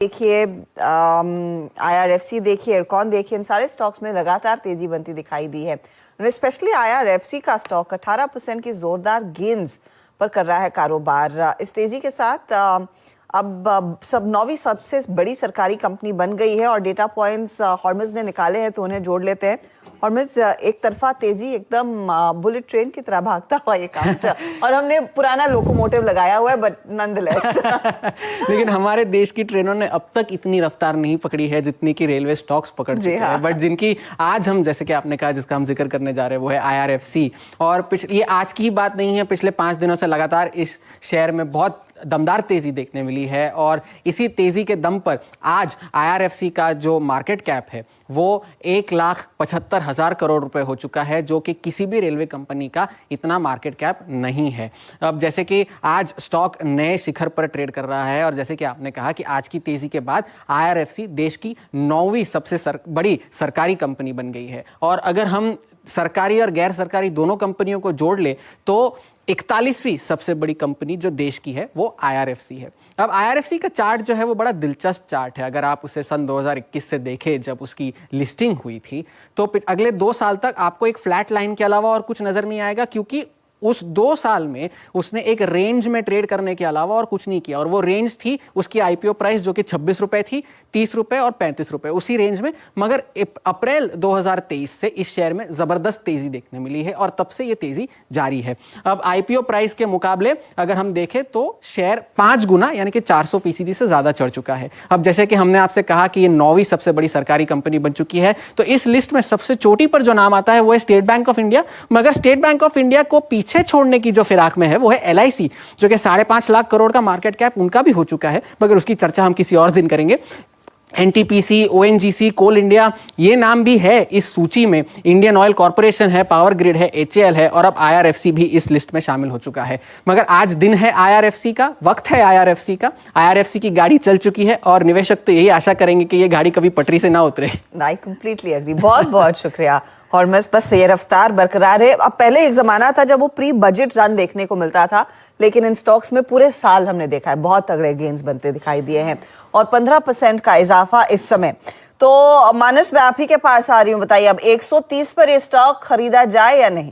देखिए आईआरएफसी देखिए इरकॉन देखिए इन सारे स्टॉक्स में लगातार तेजी बनती दिखाई दी है। स्पेशली आईआरएफसी का स्टॉक 18% की जोरदार गेन्स पर कर रहा है कारोबार। इस तेजी के साथ अब सब नौवीं सबसे बड़ी सरकारी कंपनी बन गई है और डेटा पॉइंट्स हॉर्मज ने निकाले हैं तो उन्हें जोड़ लेते हैं। हॉर्मज एक तरफा तेजी एकदम बुलेट ट्रेन की तरह भागता हुआ ये काउंट और हमने पुराना लोकोमोटिव लगाया हुआ है बट नॉनदलेस लेकिन हमारे देश की ट्रेनों ने अब तक इतनी रफ्तार नहीं पकड़ी है जितनी की रेलवे स्टॉक्स पकड़ चुके हैं। बट जिनकी आज हम जैसे कि आपने कहा जिसका हम जिक्र करने जा रहे हैं वो है आईआरएफसी। और ये आज की बात नहीं है, पिछले 5 दिनों से लगातार इस शेयर में बहुत दमदार तेजी देखने मिली है और इसी तेजी के दम पर आज आईआरएफसी का जो मार्केट कैप है वो 1,75,000 करोड़ रुपए हो चुका है, जो कि किसी भी रेलवे कंपनी का इतना मार्केट कैप नहीं है। अब जैसे कि आज स्टॉक नए शिखर पर ट्रेड कर रहा है और जैसे कि आपने कहा कि आज की तेजी के बाद आईआरएफसी देश की 9वीं सबसे बड़ी सरकारी कंपनी बन गई है। और अगर हम सरकारी और गैर सरकारी दोनों कंपनियों को जोड़ ले तो 41वीं सबसे बड़ी कंपनी जो देश की है वो आईआरएफसी है। अब आईआरएफसी का चार्ट जो है वो बड़ा दिलचस्प चार्ट है। अगर आप उसे सन 2021 से देखें जब उसकी लिस्टिंग हुई थी तो अगले 2 साल तक आपको एक फ्लैट लाइन के अलावा और कुछ नजर नहीं आएगा, क्योंकि उस 2 साल में उसने एक रेंज में ट्रेड करने के अलावा और कुछ नहीं किया। और वो रेंज थी उसकी आईपीओ प्राइस जो कि 26 रुपए थी, 30 रुपए और 35 रुपए, उसी रेंज में। मगर अप्रैल 2023 से इस शेयर में जबरदस्त तेजी देखने मिली है और तब से ये तेजी जारी है। अब आईपीओ प्राइस के मुकाबले अगर हम देखें तो शेयर 5 गुना यानी कि 400% से ज्यादा चढ़ चुका है। अब जैसे कि हमने आपसे कहा कि ये 9वीं सबसे बड़ी सरकारी कंपनी बन चुकी है, तो इस लिस्ट में सबसे चोटी पर जो नाम आता है वो है स्टेट बैंक ऑफ इंडिया। मगर स्टेट बैंक ऑफ इंडिया को पीछे छोड़ने की जो फिराक में है वो है एलआईसी, जो कि 5.5 लाख करोड़ का मार्केट कैप उनका भी हो चुका है, मगर उसकी चर्चा हम किसी और दिन करेंगे। एनटीपीसी, ओएनजीसी, कोल इंडिया ये नाम भी है इस सूची में। इंडियन ऑयल कॉर्पोरेशन है, पावर ग्रिड है, एचएएल है और अब आईआरएफसी भी इस लिस्ट में शामिल हो चुका है। मगर आज दिन है आईआरएफसी का, वक्त है आईआरएफसी का। आईआरएफसी की गाड़ी चल चुकी है और निवेशक तो यही आशा करेंगे कि ये गाड़ी कभी पटरी से ना उतरे। I completely agree. बहुत बहुत शुक्रिया हॉर्मज। बस ये रफ्तार बरकरार है। अब पहले एक जमाना था जब वो प्री बजट रन देखने को मिलता था, लेकिन इन स्टॉक्स में पूरे साल हमने देखा है बहुत तगड़े गेन्स बनते दिखाई दिए हैं और 15% का इजाफा इस समय। तो मानस मैं आप ही के पास आ रही हूँ, बताइए अब 130 पर ये स्टॉक खरीदा जाए या नहीं?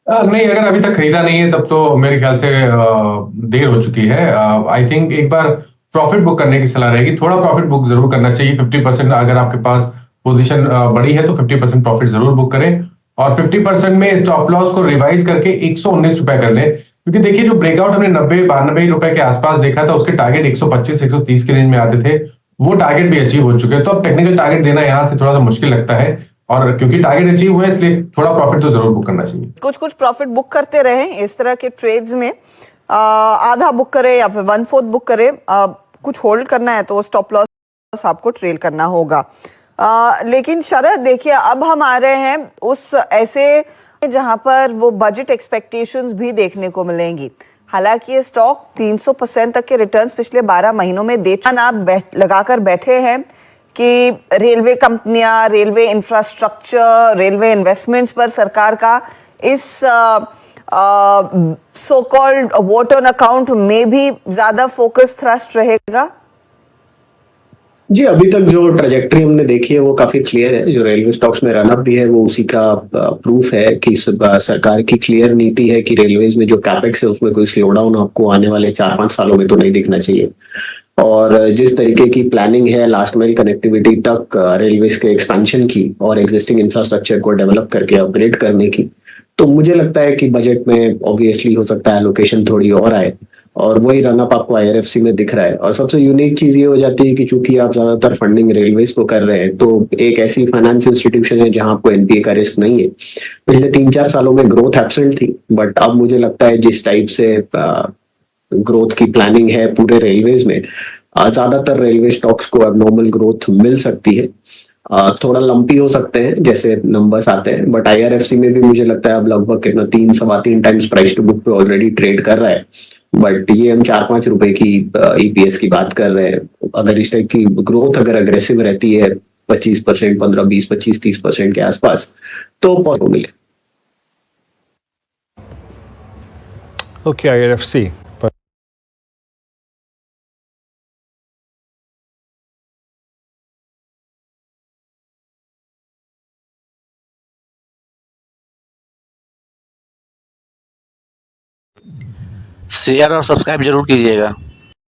नहीं, अगर अभी तक खरीदा नहीं है तब तो मेरे ख्याल से देर हो चुकी है। आई थिंक एक बार प्रॉफिट बुक करने की सलाह रहेगी। थोड़ा प्रॉफिट बुक जरूर करना चाहिए। 50% अगर आपके पास पोजीशन बड़ी है तो 50% प्रॉफिट जरूर बुक करें और 50% में स्टॉप लॉस को रिवाइज करके 119 रुपए कर लें, क्योंकि देखिए जो ब्रेकआउट हमने 90-92 रुपए के आसपास देखा था उसके टारगेट 125-130 के रेंज में आते थे, वो टारगेट भी अचीव हो चुके हैं। तो अब टेक्निकल टारगेट देना यहाँ से थोड़ा सा मुश्किल लगता है और क्योंकि टारगेट अचीव हुए इसलिए थोड़ा प्रॉफिट तो जरूर बुक करना चाहिए। कुछ प्रॉफिट बुक करते रहे इस तरह के ट्रेड्स में, आधा बुक करे या फिर 1/4 बुक करे। कुछ होल्ड करना है तो स्टॉप लॉस आपको ट्रेल करना होगा। लेकिन शरद देखिए अब हम आ रहे हैं उस ऐसे जहां पर वो बजट एक्सपेक्टेशंस भी देखने को मिलेंगी। हालांकि ये स्टॉक 300% तक के रिटर्न्स पिछले 12 महीनों में आप लगाकर बैठे हैं कि रेलवे कंपनियां, रेलवे इंफ्रास्ट्रक्चर, रेलवे इन्वेस्टमेंट्स पर सरकार का इस so called vote on account में भी ज्यादा फोकस थ्रस्ट रहेगा। जी, अभी तक जो ट्रेजेक्टरी हमने देखी है वो काफी क्लियर है। जो रेलवे स्टॉक्स में रनअप भी है वो उसी का प्रूफ है कि सरकार की क्लियर नीति है कि रेलवेज में जो कैपेक्स है उसमें कोई स्लो डाउन आपको आने वाले 4-5 सालों में तो नहीं दिखना चाहिए। और जिस तरीके की प्लानिंग है लास्ट माइल कनेक्टिविटी तक रेलवेज के एक्सपेंशन की और एग्जिस्टिंग इंफ्रास्ट्रक्चर को डेवलप करके अपग्रेड करने की, तो मुझे लगता है कि बजट में ऑब्वियसली हो सकता है एलोकेशन थोड़ी और आए और वही रनअप आपको आईआरएफसी में दिख रहा है। और सबसे यूनिक चीज ये हो जाती है कि चूंकि आप ज्यादातर फंडिंग रेलवेज को कर रहे हैं तो एक ऐसी फाइनेंस इंस्टीट्यूशन है जहां आपको एनपीए का रिस्क नहीं है। पिछले 3-4 सालों में ग्रोथ एब्सेंट थी, बट अब मुझे लगता है जिस टाइप से ग्रोथ की प्लानिंग है पूरे रेलवेज में, ज्यादातर रेलवे स्टॉक्स को एबनॉर्मल ग्रोथ मिल सकती है। थोड़ा लंपी हो सकते हैं जैसे नंबर्स आते हैं, बट आईआरएफसी में भी मुझे लगता है अब लगभग कितना 3-3.25 टाइम्स प्राइस टू बुक पे ऑलरेडी ट्रेड कर रहा है। बट ये हम 4-5 रुपए की ईपीएस की बात कर रहे हैं। अगर इस टाइप की ग्रोथ अगर अग्रेसिव रहती है 25%, 15, 20, 25, 30% के आसपास तो पॉसिबल मिले। ओके, आईआरएफसी शेयर और सब्सक्राइब जरूर कीजिएगा।